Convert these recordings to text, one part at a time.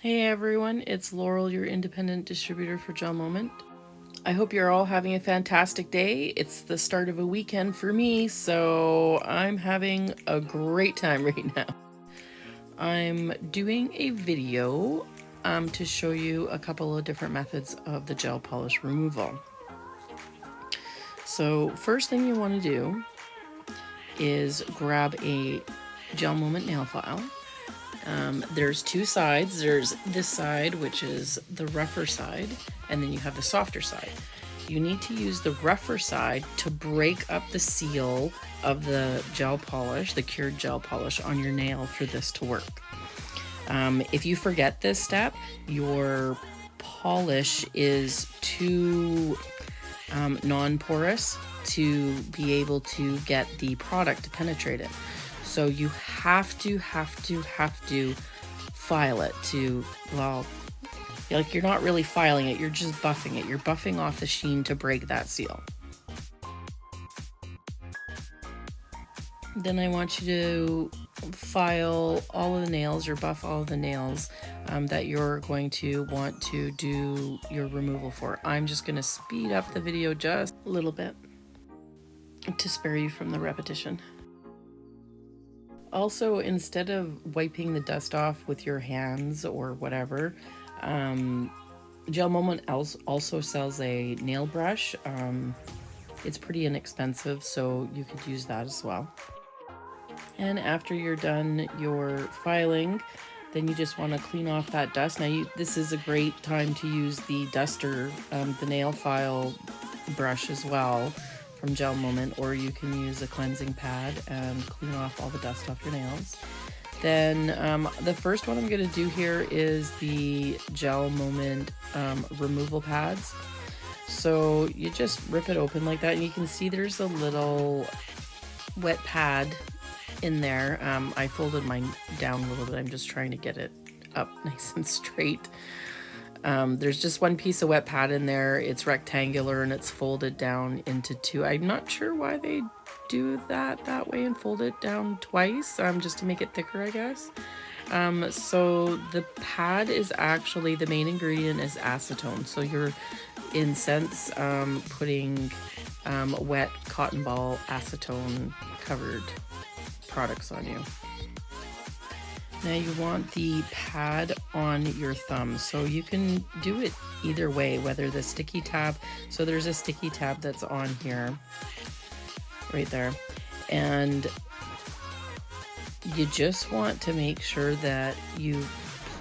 Hey everyone, it's Laurel, your independent distributor for GelMoment. I hope you're all having a fantastic day. It's the start of a weekend for me, so I'm having a great time right now. I'm doing a video to show you a couple of different methods of the gel polish removal. So first thing you want to do is grab a GelMoment nail file. There's two sides. There's this side, which is the rougher side, and then you have the softer side. You need to use the rougher side to break up the seal of the gel polish, the cured gel polish on your nail for this to work. If you forget this step, your polish is too non-porous to be able to get the product to penetrate it. So you have to file it to, well, like you're not really filing it, you're just buffing it. You're buffing off the sheen to break that seal. Then I want you to file all of the nails or buff all of the nails that you're going to want to do your removal for. I'm just going to speed up the video just a little bit to spare you from the repetition. Also, instead of wiping the dust off with your hands or whatever, GelMoment also sells a nail brush. It's pretty inexpensive, so you could use that as well. And after you're done your filing, then you just want to clean off that dust. Now, this is a great time to use the duster, the nail file brush as well from GelMoment, or you can use a cleansing pad and clean off all the dust off your nails. Then the first one I'm going to do here is the GelMoment removal pads. So you just rip it open like that, and you can see there's a little wet pad in there. I folded mine down a little bit. I'm just trying to get it up nice and straight. There's just one piece of wet pad in there. It's rectangular and it's folded down into two. I'm not sure why they do that way and fold it down twice, just to make it thicker, I guess. So the pad is actually, the main ingredient is acetone. So you're, in sense, putting wet cotton ball acetone covered products on you. Now you want the pad on your thumb, so you can do it either way, whether the sticky tab, so there's a sticky tab that's on here, right there, and you just want to make sure that you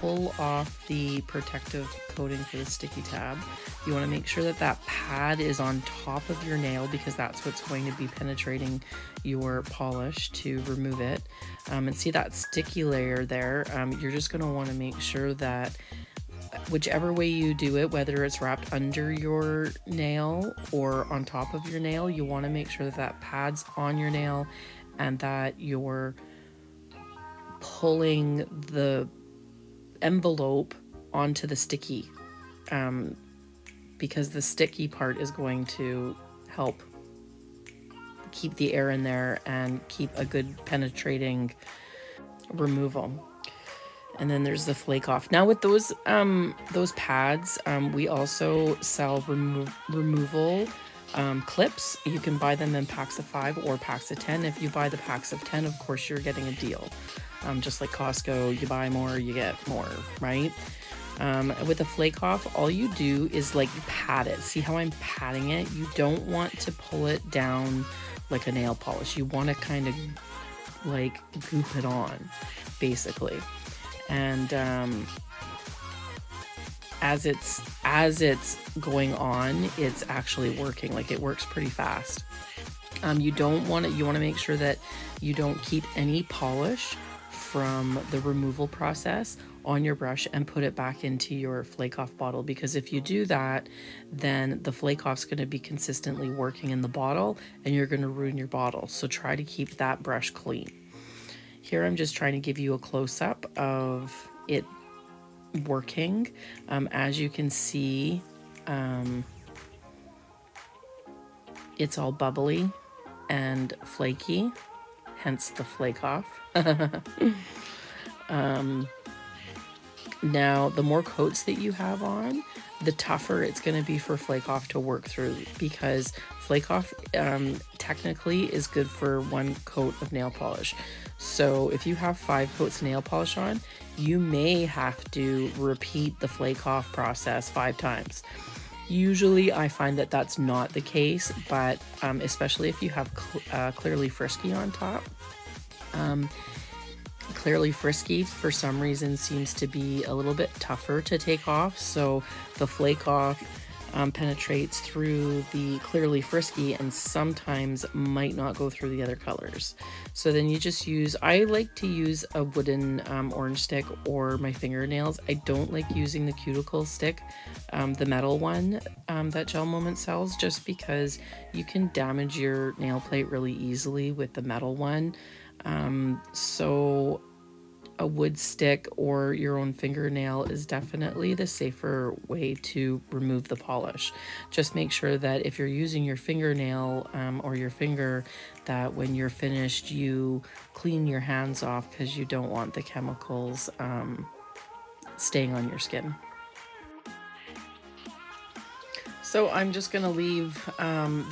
pull off the protective coating for the sticky tab. You want to make sure that that pad is on top of your nail, because that's what's going to be penetrating your polish to remove it. And see that sticky layer there, you're just going to want to make sure that whichever way you do it, whether it's wrapped under your nail or on top of your nail, you want to make sure that that pad's on your nail and that you're pulling the envelope onto the sticky, because the sticky part is going to help keep the air in there and keep a good penetrating removal. And then there's the flake off. Now with those pads, we also sell removal clips. You can buy them in packs of 5 or packs of 10. If you buy the packs of 10, of course you're getting a deal. Just like Costco, you buy more, you get more, right? With a flake off, all you do is like pat it. See how I'm patting it? You don't want to pull it down like a nail polish. You want to kind of like goop it on, basically. And as it's going on, it's actually working. Like, it works pretty fast. You want to make sure that you don't keep any polish from the removal process on your brush and put it back into your flake off bottle, because if you do that, then the flake off's going to be consistently working in the bottle and you're going to ruin your bottle. So try to keep that brush clean. Here I'm just trying to give you a close-up of it working. As you can see, it's all bubbly and flaky, hence the flake off. Now, the more coats that you have on, the tougher it's going to be for Flake Off to work through, because Flake Off technically is good for 1 coat of nail polish. So if you have 5 coats of nail polish on, you may have to repeat the Flake Off process 5 times. Usually I find that that's not the case, but especially if you have Clearly Frisky on top. Clearly Frisky for some reason seems to be a little bit tougher to take off, so the Flake Off penetrates through the Clearly Frisky and sometimes might not go through the other colors. So then you just use, I like to use a wooden orange stick or my fingernails. I don't like using the cuticle stick, the metal one that GelMoment sells, just because you can damage your nail plate really easily with the metal one. So a wood stick or your own fingernail is definitely the safer way to remove the polish. Just make sure that if you're using your fingernail or your finger, that when you're finished you clean your hands off, because you don't want the chemicals staying on your skin. So I'm just going to leave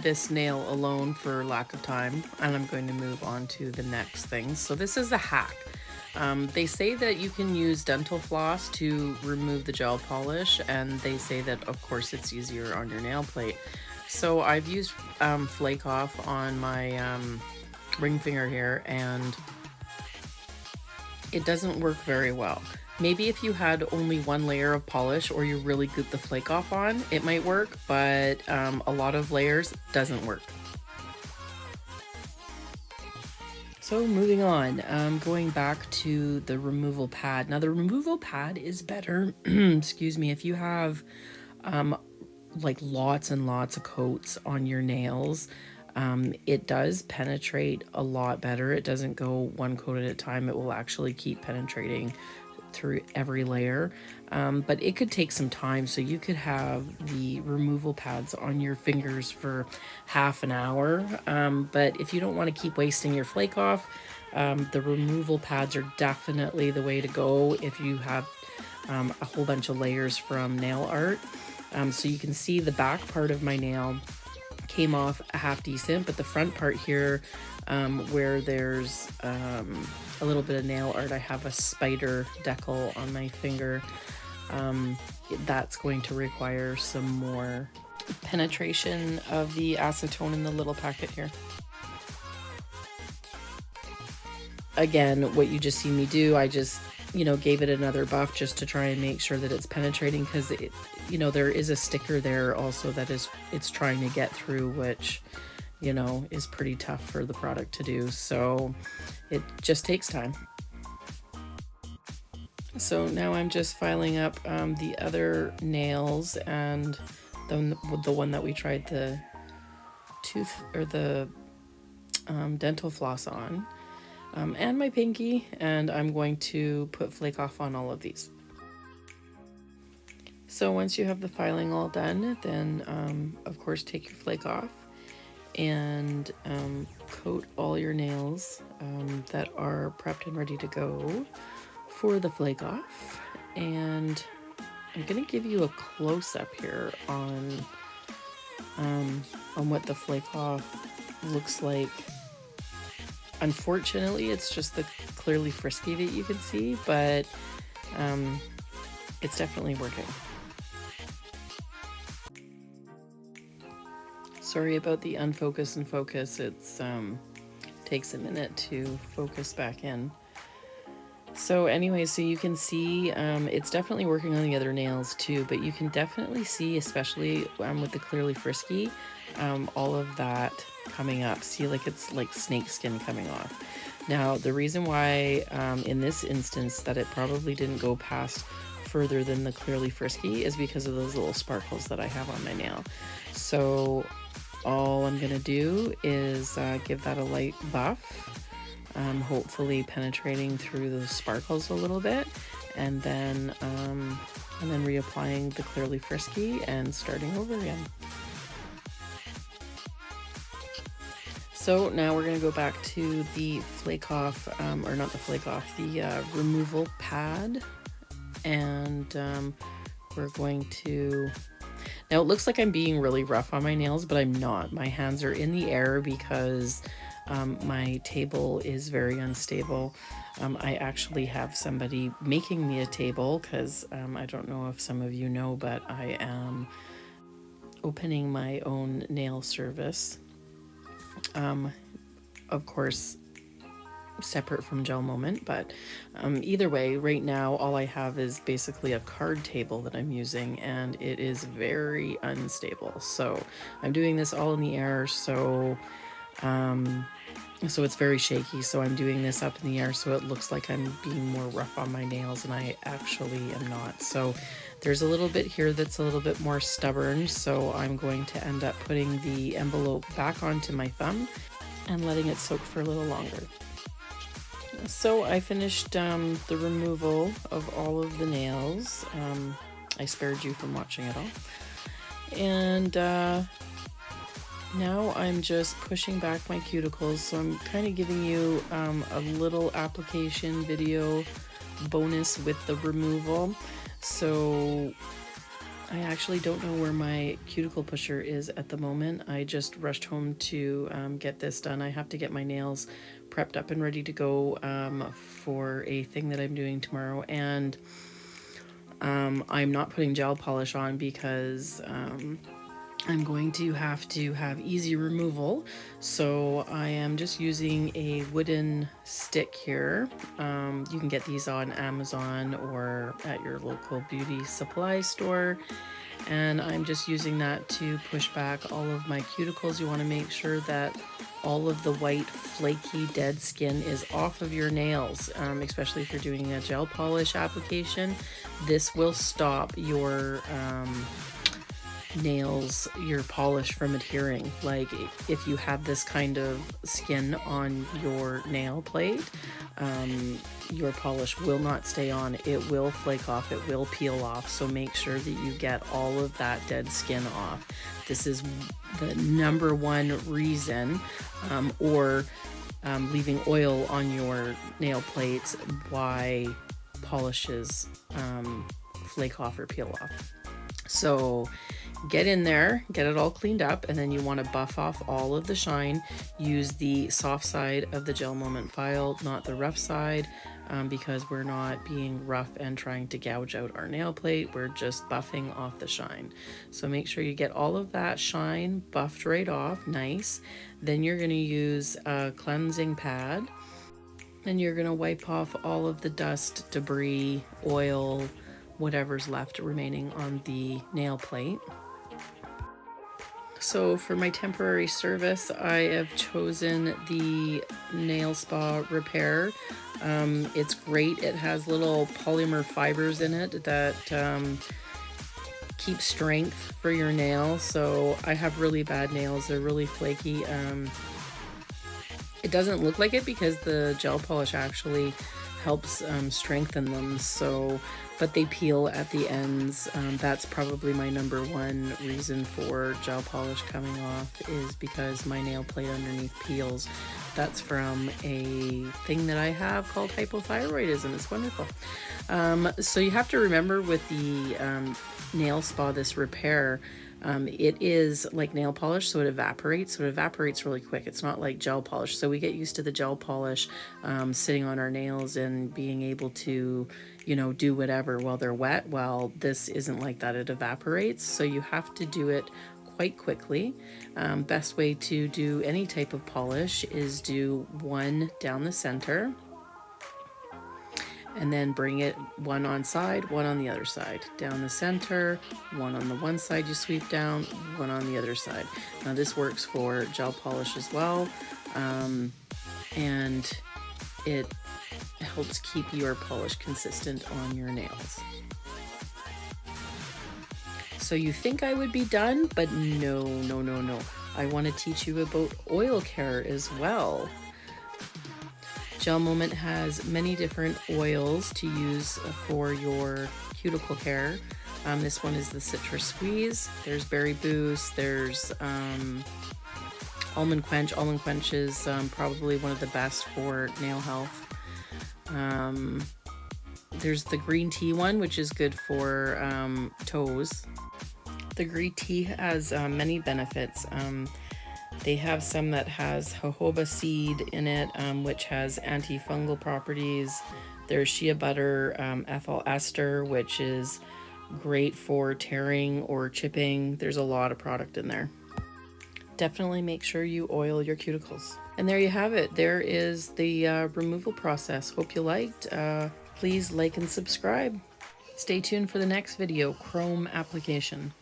this nail alone for lack of time, and I'm going to move on to the next thing. So this is a hack. They say that you can use dental floss to remove the gel polish, and they say that of course it's easier on your nail plate. So I've used Flake Off on my ring finger here, and it doesn't work very well. Maybe if you had only 1 layer of polish or you really get the Flake Off on, it might work, but a lot of layers doesn't work. So moving on, going back to the removal pad. Now the removal pad is better, excuse me, if you have like lots and lots of coats on your nails. It does penetrate a lot better. It doesn't go 1 coat at a time. It will actually keep penetrating through every layer, but it could take some time. So you could have the removal pads on your fingers for half an hour, but if you don't want to keep wasting your Flake Off, the removal pads are definitely the way to go if you have a whole bunch of layers from nail art. So you can see the back part of my nail came off half decent, but the front part here, where there's a little bit of nail art, I have a spider decal on my finger. That's going to require some more penetration of the acetone in the little packet here. Again, what you just see me do, I just, gave it another buff just to try and make sure that it's penetrating, because it, there is a sticker there also that it's trying to get through, which, is pretty tough for the product to do. So it just takes time. So now I'm just filing up the other nails, and the one that we tried the tooth or the dental floss on, and my pinky, and I'm going to put Flake Off on all of these. So once you have the filing all done, then of course take your Flake Off and coat all your nails that are prepped and ready to go for the Flake Off. And I'm gonna give you a close-up here on what the Flake Off looks like. Unfortunately, it's just the Clearly Frisky that you can see, but it's definitely working. Sorry about the unfocus and focus. It's takes a minute to focus back in. So anyway, so you can see it's definitely working on the other nails too, but you can definitely see, especially with the Clearly Frisky, all of that coming up. See, like it's like snake skin coming off. Now, the reason why in this instance that it probably didn't go past further than the Clearly Frisky is because of those little sparkles that I have on my nail. So all I'm gonna do is give that a light buff, hopefully penetrating through the sparkles a little bit, and then reapplying the Clearly Frisky and starting over again. So now we're going to go back to the Flake Off, or not the Flake Off, the removal pad. And we're going to, now it looks like I'm being really rough on my nails, but I'm not. My hands are in the air because my table is very unstable. I actually have somebody making me a table because I don't know if some of you know, but I am opening my own nail service. Of course, separate from GelMoment, but either way, right now all I have is basically a card table that I'm using, and it is very unstable. So I'm doing this all in the air, so it's very shaky. So I'm doing this up in the air so it looks like I'm being more rough on my nails, and I actually am not. So there's a little bit here that's a little bit more stubborn, so I'm going to end up putting the envelope back onto my thumb and letting it soak for a little longer. So I finished the removal of all of the nails. I spared you from watching it all. And now I'm just pushing back my cuticles. So I'm kind of giving you a little application video bonus with the removal. So I actually don't know where my cuticle pusher is at the moment. I just rushed home to get this done. I have to get my nails prepped up and ready to go for a thing that I'm doing tomorrow. And I'm not putting gel polish on because I'm going to have easy removal. So I am just using a wooden stick here. You can get these on Amazon or at your local beauty supply store. And I'm just using that to push back all of my cuticles. You want to make sure that all of the white, flaky, dead skin is off of your nails, especially if you're doing a gel polish application. This will stop your nails, your polish from adhering. Like if you have this kind of skin on your nail plate, your polish will not stay on. It will flake off, it will peel off. So make sure that you get all of that dead skin off. This is the number one reason, or leaving oil on your nail plates, why polishes flake off or peel off. So get in there, get it all cleaned up, and then you want to buff off all of the shine. Use the soft side of the GelMoment file, not the rough side, because we're not being rough and trying to gouge out our nail plate. We're just buffing off the shine. So make sure you get all of that shine buffed right off, nice. Then you're going to use a cleansing pad, and you're going to wipe off all of the dust, debris, oil, whatever's left remaining on the nail plate. So for my temporary service, I have chosen the Nail Spa Repair. It's great. It has little polymer fibers in it that keep strength for your nails. So I have really bad nails. They're really flaky. It doesn't look like it because the gel polish actually helps strengthen them. So, but they peel at the ends. That's probably my number one reason for gel polish coming off, is because my nail plate underneath peels. That's from a thing that I have called hypothyroidism. It's wonderful. So you have to remember with the nail spa, this repair, it is like nail polish, so it evaporates. So it evaporates really quick. It's not like gel polish. So we get used to the gel polish sitting on our nails and being able to, you know, do whatever while they're wet. Well, this isn't like that. It evaporates. So you have to do it quite quickly. Best way to do any type of polish is do one down the center, and then bring it one on side, one on the other side. Down the center, one on the one side you sweep down, one on the other side. Now this works for gel polish as well, and it helps keep your polish consistent on your nails. So you think I would be done, but no. I want to teach you about oil care as well. GelMoment has many different oils to use for your cuticle care. This one is the Citrus Squeeze. There's Berry Boost. There's Almond Quench. Almond Quench is probably one of the best for nail health. There's the green tea one, which is good for toes. The green tea has many benefits. They have some that has jojoba seed in it, which has antifungal properties. There's shea butter, ethyl ester, which is great for tearing or chipping. There's a lot of product in there. Definitely make sure you oil your cuticles. And there you have it. There is the removal process. Hope you liked. Please like and subscribe. Stay tuned for the next video, chrome application.